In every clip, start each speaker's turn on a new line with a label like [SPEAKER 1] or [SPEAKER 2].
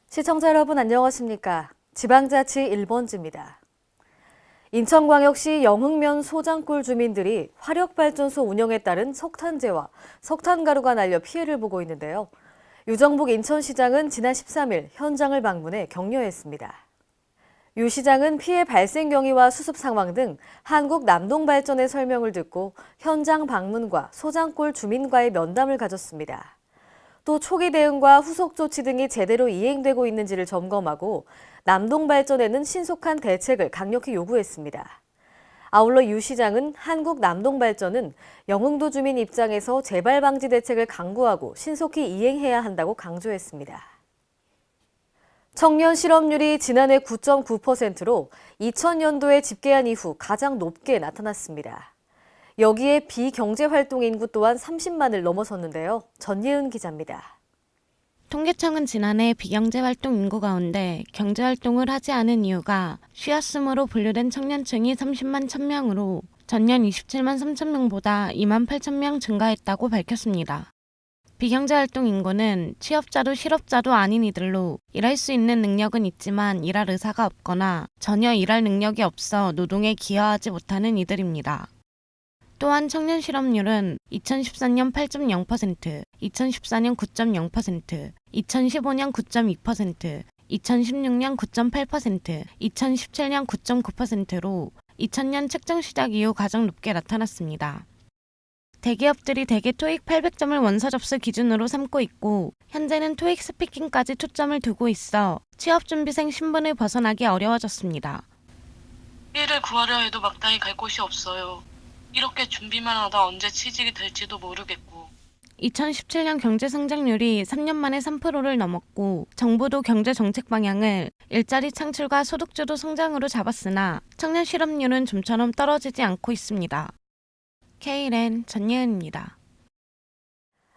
[SPEAKER 1] 시청자 여러분 안녕하십니까? 지방자치 1번지입니다. 인천광역시 영흥면 소장골 주민들이 화력발전소 운영에 따른 석탄재와 석탄가루가 날려 피해를 보고 있는데요. 유정복 인천시장은 지난 13일 현장을 방문해 격려했습니다. 유 시장은 피해 발생 경위와 수습 상황 등 한국남동발전의 설명을 듣고 현장 방문과 소장골 주민과의 면담을 가졌습니다. 또 초기 대응과 후속 조치 등이 제대로 이행되고 있는지를 점검하고 남동발전에는 신속한 대책을 강력히 요구했습니다. 아울러 유 시장은 한국남동발전은 영흥도 주민 입장에서 재발 방지 대책을 강구하고 신속히 이행해야 한다고 강조했습니다. 청년 실업률이 지난해 9.9%로 2000년도에 집계한 이후 가장 높게 나타났습니다. 여기에 비경제활동 인구 또한 30만을 넘어섰는데요. 전예은 기자입니다.
[SPEAKER 2] 통계청은 지난해 비경제활동 인구 가운데 경제활동을 하지 않은 이유가 쉬었음으로 분류된 청년층이 30만 1000명으로 전년 27만 3천 명보다 2만 8천 명 증가했다고 밝혔습니다. 비경제활동 인구는 취업자도 실업자도 아닌 이들로 일할 수 있는 능력은 있지만 일할 의사가 없거나 전혀 일할 능력이 없어 노동에 기여하지 못하는 이들입니다. 또한 청년 실업률은 2014년 8.0%, 2014년 9.0%, 2015년 9.2%, 2016년 9.8%, 2017년 9.9%로 2000년 책정 시작 이후 가장 높게 나타났습니다. 대기업들이 대개 토익 800점을 원서 접수 기준으로 삼고 있고 현재는 토익 스피킹까지 초점을 두고 있어 취업준비생 신분을 벗어나기 어려워졌습니다.
[SPEAKER 3] 일을 구하려 해도 마땅히 갈 곳이 없어요. 이렇게 준비만 하다 언제 취직이 될지도 모르겠고.
[SPEAKER 2] 2017년 경제성장률이 3년 만에 3%를 넘었고 정부도 경제정책 방향을 일자리 창출과 소득주도 성장으로 잡았으나 청년 실업률은 좀처럼 떨어지지 않고 있습니다. K랜 전예은입니다.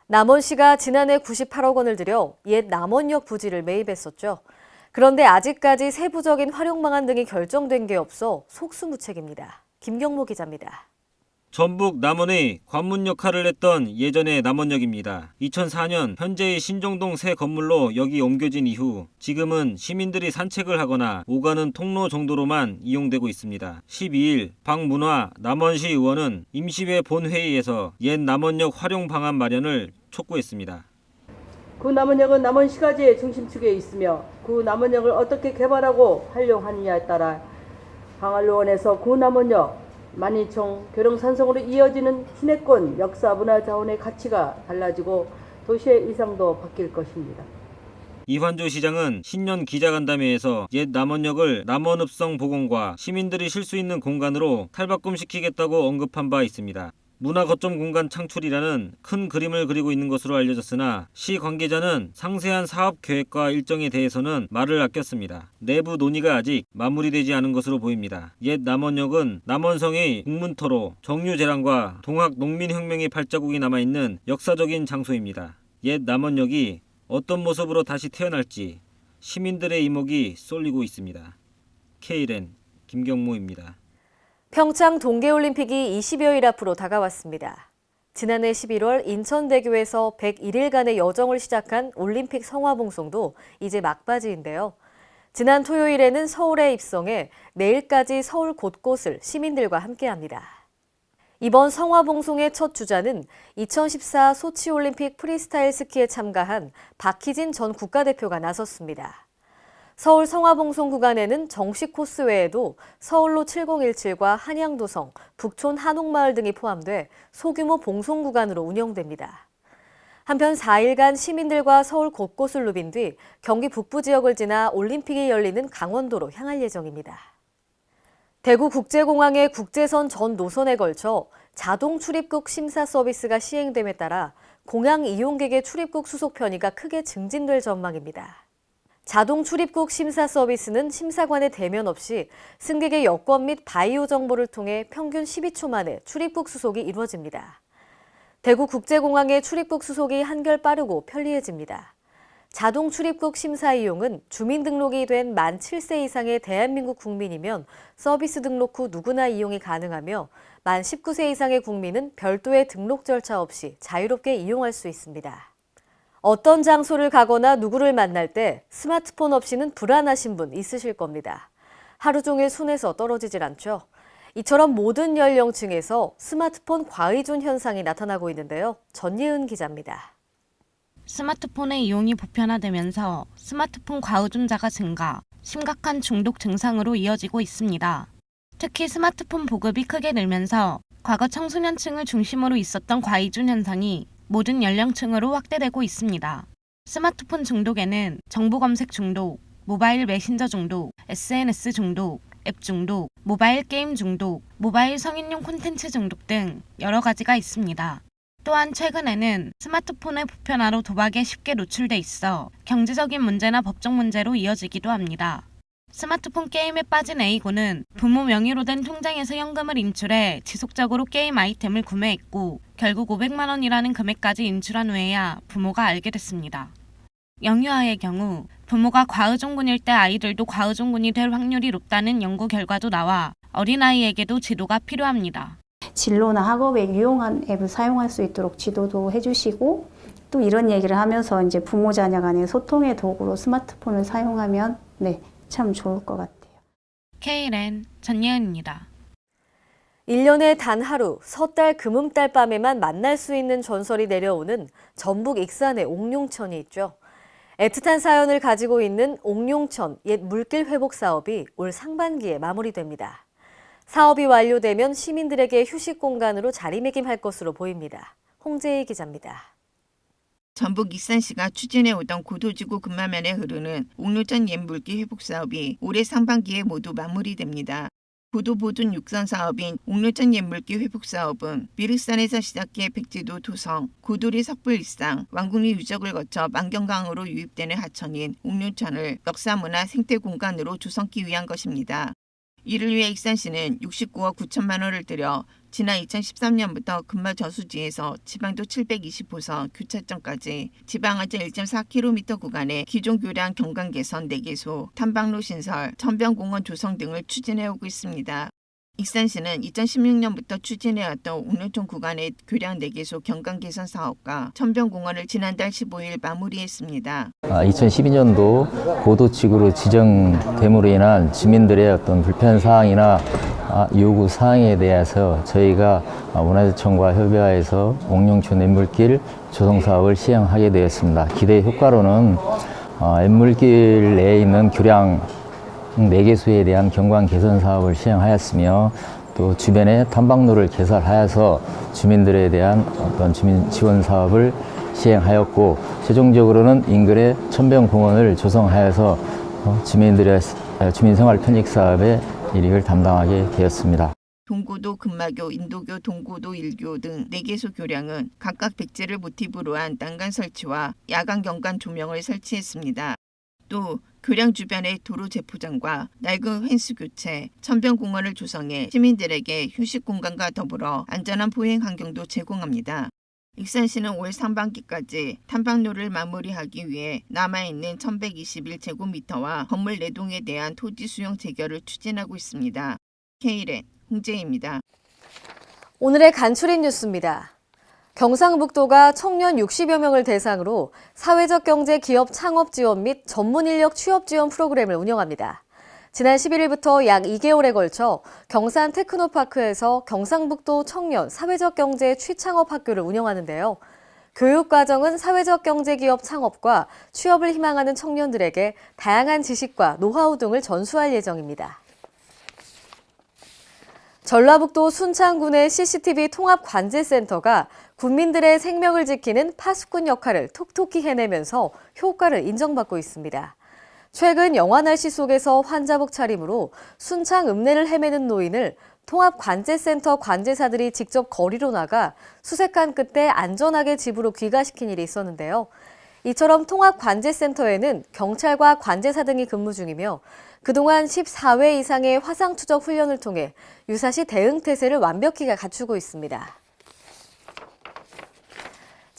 [SPEAKER 1] 남원시가 지난해 98억 원을 들여 옛 남원역 부지를 매입했었죠. 그런데 아직까지 세부적인 활용 방안 등이 결정된 게 없어 속수무책입니다. 김경모 기자입니다.
[SPEAKER 4] 전북 남원의 관문 역할을 했던 예전의 남원역입니다. 2004년 현재의 신정동 새 건물로 역이 옮겨진 이후 지금은 시민들이 산책을 하거나 오가는 통로 정도로만 이용되고 있습니다. 12일 박문화 남원시 의원은 임시회 본회의에서 옛 남원역 활용 방안 마련을 촉구했습니다.
[SPEAKER 5] 구 남원역은 남원시가지의 중심축에 있으며 구 남원역을 어떻게 개발하고 활용하느냐에 따라 방안로원에서 구 남원역 만이총 교령산성으로 이어지는 시내권 역사 문화 자원의 가치가 달라지고 도시의 이상도 바뀔 것입니다.
[SPEAKER 4] 이환조 시장은 신년 기자간담회에서 옛 남원역을 남원읍성 복원과 시민들이 쉴 수 있는 공간으로 탈바꿈시키겠다고 언급한 바 있습니다. 문화 거점 공간 창출이라는 큰 그림을 그리고 있는 것으로 알려졌으나 시 관계자는 상세한 사업 계획과 일정에 대해서는 말을 아꼈습니다. 내부 논의가 아직 마무리되지 않은 것으로 보입니다. 옛 남원역은 남원성의 국문터로 정유재란과 동학 농민혁명의 발자국이 남아있는 역사적인 장소입니다. 옛 남원역이 어떤 모습으로 다시 태어날지 시민들의 이목이 쏠리고 있습니다. K랜 김경모입니다.
[SPEAKER 1] 평창 동계올림픽이 20여일 앞으로 다가왔습니다. 지난해 11월 인천대교에서 101일간의 여정을 시작한 올림픽 성화봉송도 이제 막바지인데요. 지난 토요일에는 서울에 입성해 내일까지 서울 곳곳을 시민들과 함께합니다. 이번 성화봉송의 첫 주자는 2014 소치올림픽 프리스타일 스키에 참가한 박희진 전 국가대표가 나섰습니다. 서울 성화봉송 구간에는 정식 코스 외에도 서울로 7017과 한양도성, 북촌 한옥마을 등이 포함돼 소규모 봉송 구간으로 운영됩니다. 한편 4일간 시민들과 서울 곳곳을 누빈 뒤 경기 북부 지역을 지나 올림픽이 열리는 강원도로 향할 예정입니다. 대구국제공항의 국제선 전 노선에 걸쳐 자동 출입국 심사 서비스가 시행됨에 따라 공항 이용객의 출입국 수속 편의가 크게 증진될 전망입니다. 자동 출입국 심사 서비스는 심사관의 대면 없이 승객의 여권 및 바이오 정보를 통해 평균 12초 만에 출입국 수속이 이루어집니다. 대구국제공항의 출입국 수속이 한결 빠르고 편리해집니다. 자동 출입국 심사 이용은 주민등록이 된 만 7세 이상의 대한민국 국민이면 서비스 등록 후 누구나 이용이 가능하며 만 19세 이상의 국민은 별도의 등록 절차 없이 자유롭게 이용할 수 있습니다. 어떤 장소를 가거나 누구를 만날 때 스마트폰 없이는 불안하신 분 있으실 겁니다. 하루 종일 손에서 떨어지질 않죠. 이처럼 모든 연령층에서 스마트폰 과의존 현상이 나타나고 있는데요. 전예은 기자입니다.
[SPEAKER 2] 스마트폰의 이용이 보편화되면서 스마트폰 과의존자가 증가, 심각한 중독 증상으로 이어지고 있습니다. 특히 스마트폰 보급이 크게 늘면서 과거 청소년층을 중심으로 있었던 과의존 현상이 모든 연령층으로 확대되고 있습니다. 스마트폰 중독에는 정보 검색 중독, 모바일 메신저 중독, SNS 중독, 앱 중독, 모바일 게임 중독, 모바일 성인용 콘텐츠 중독 등 여러 가지가 있습니다. 또한 최근에는 스마트폰의 보편화로 도박에 쉽게 노출돼 있어 경제적인 문제나 법적 문제로 이어지기도 합니다. 스마트폰 게임에 빠진 A군은 부모 명의로 된 통장에서 현금을 인출해 지속적으로 게임 아이템을 구매했고 결국 500만 원이라는 금액까지 인출한 후에야 부모가 알게 됐습니다. 영유아의 경우 부모가 과의존군일 때 아이들도 과의존군이 될 확률이 높다는 연구 결과도 나와 어린아이에게도 지도가 필요합니다.
[SPEAKER 6] 진로나 학업에 유용한 앱을 사용할 수 있도록 지도도 해주시고 또 이런 얘기를 하면서 이제 부모 자녀 간의 소통의 도구로 스마트폰을 사용하면 참 좋을 것 같아요.
[SPEAKER 2] KLN 전예은입니다.
[SPEAKER 1] 1년에 단 하루, 섣달 금음달 밤에만 만날 수 있는 전설이 내려오는 전북 익산의 옥룡천이 있죠. 애틋한 사연을 가지고 있는 옥룡천 옛 물길 회복 사업이 올 상반기에 마무리됩니다. 사업이 완료되면 시민들에게 휴식 공간으로 자리매김할 것으로 보입니다. 홍재희 기자입니다.
[SPEAKER 7] 전북 익산시가 추진해 오던 고도지구 근마면에 흐르는 옥룡천 옛 물길 회복 사업이 올해 상반기에 모두 마무리됩니다. 고도보존 육선 사업인 옥룡천 옛 물길 회복 사업은 미륵산에서 시작해 백지도 도성, 고도리 석불 일상, 왕궁리 유적을 거쳐 만경강으로 유입되는 하천인 옥룡천을 역사문화 생태 공간으로 조성하기 위한 것입니다. 이를 위해 익산시는 69억 9천만 원을 들여 지난 2013년부터 근마 저수지에서 지방도 720호선 교차점까지 지방하전 1.4km 구간의 기존 교량 경관 개선 4개소, 탐방로 신설, 천변공원 조성 등을 추진해오고 있습니다. 익산시는 2016년부터 추진해왔던 옥룡천 구간의 교량 4개소 경관 개선 사업과 천변공원을 지난달 15일 마무리했습니다.
[SPEAKER 8] 2012년도 고도지구로 지정됨으로 인한 주민들의 어떤 불편사항이나 요구 사항에 대해서 저희가 문화재청과 협의하여서 옥룡천 앱물길 조성 사업을 시행하게 되었습니다. 기대 효과로는 앱물길 내에 있는 교량 4개소에 대한 경관 개선 사업을 시행하였으며 또 주변에 탐방로를 개설하여서 주민들에 대한 어떤 주민 지원 사업을 시행하였고 최종적으로는 인근에 천변공원을 조성하여서 주민들의 주민생활 편익 사업의 일익을 담당하게 되었습니다.
[SPEAKER 7] 동고도 근마교, 인도교, 동고도 일교 등 4개소 교량은 각각 백제를 모티브로 한 난간 설치와 야간 경관 조명을 설치했습니다. 또 교량 주변의 도로 재포장과 낡은 펜스 교체, 천변공원을 조성해 시민들에게 휴식 공간과 더불어 안전한 보행 환경도 제공합니다. 익산시는 올 상반기까지 탐방로를 마무리하기 위해 남아있는 1121제곱미터와 건물 4동에 대한 토지 수용 재결을 추진하고 있습니다. KLN 홍재희입니다.
[SPEAKER 1] 오늘의 간추린 뉴스입니다. 경상북도가 청년 60여 명을 대상으로 사회적 경제 기업 창업 지원 및 전문 인력 취업 지원 프로그램을 운영합니다. 지난 11일부터 약 2개월에 걸쳐 경산 테크노파크에서 경상북도 청년 사회적 경제 취창업 학교를 운영하는데요. 교육 과정은 사회적 경제 기업 창업과 취업을 희망하는 청년들에게 다양한 지식과 노하우 등을 전수할 예정입니다. 전라북도 순창군의 CCTV 통합관제센터가 군민들의 생명을 지키는 파수꾼 역할을 톡톡히 해내면서 효과를 인정받고 있습니다. 최근 영하 날씨 속에서 환자복 차림으로 순창 읍내를 헤매는 노인을 통합관제센터 관제사들이 직접 거리로 나가 수색한 끝에 안전하게 집으로 귀가시킨 일이 있었는데요. 이처럼 통합관제센터에는 경찰과 관제사 등이 근무 중이며 그동안 14회 이상의 화상투적 훈련을 통해 유사시 대응 태세를 완벽히 갖추고 있습니다.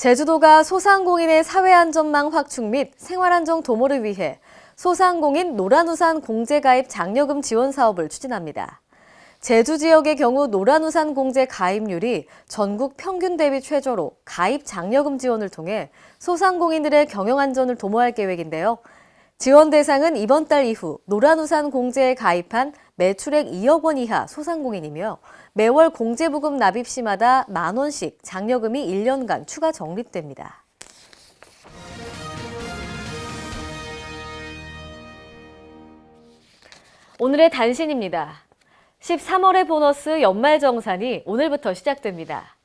[SPEAKER 1] 제주도가 소상공인의 사회안전망 확충 및 생활안정 도모를 위해 소상공인 노란우산 공제가입 장려금 지원 사업을 추진합니다. 제주 지역의 경우 노란우산 공제 가입률이 전국 평균 대비 최저로 가입 장려금 지원을 통해 소상공인들의 경영안전을 도모할 계획인데요. 지원 대상은 이번 달 이후 노란우산 공제에 가입한 매출액 2억 원 이하 소상공인이며 매월 공제부금 납입 시마다 10,000원씩 장려금이 1년간 추가 적립됩니다. 오늘의 단신입니다. 13월의 보너스 연말정산이 오늘부터 시작됩니다.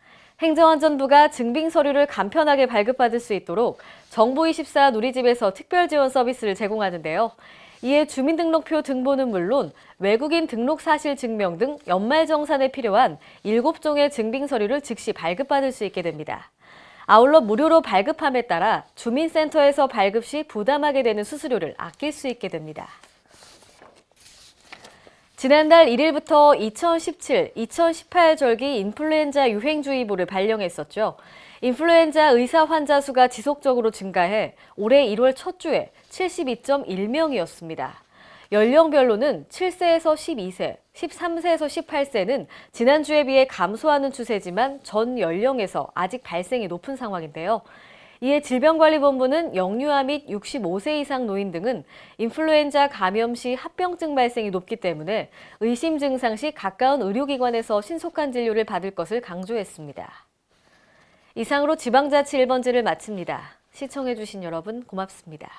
[SPEAKER 1] 행정안전부가 증빙 서류를 간편하게 발급받을 수 있도록 정보24 누리집에서 특별 지원 서비스를 제공하는데요. 이에 주민등록표 등본은 물론 외국인 등록 사실 증명 등 연말정산에 필요한 7종의 증빙 서류를 즉시 발급받을 수 있게 됩니다. 아울러 무료로 발급함에 따라 주민센터에서 발급 시 부담하게 되는 수수료를 아낄 수 있게 됩니다. 지난달 1일부터 2017-2018 절기 인플루엔자 유행주의보를 발령했었죠. 인플루엔자 의사 환자 수가 지속적으로 증가해 올해 1월 첫 주에 72.1명이었습니다. 연령별로는 7세에서 12세, 13세에서 18세는 지난주에 비해 감소하는 추세지만 전 연령에서 아직 발생이 높은 상황인데요. 이에 질병관리본부는 영유아 및 65세 이상 노인 등은 인플루엔자 감염 시 합병증 발생이 높기 때문에 의심 증상 시 가까운 의료기관에서 신속한 진료를 받을 것을 강조했습니다. 이상으로 지방자치 1번지를 마칩니다. 시청해주신 여러분 고맙습니다.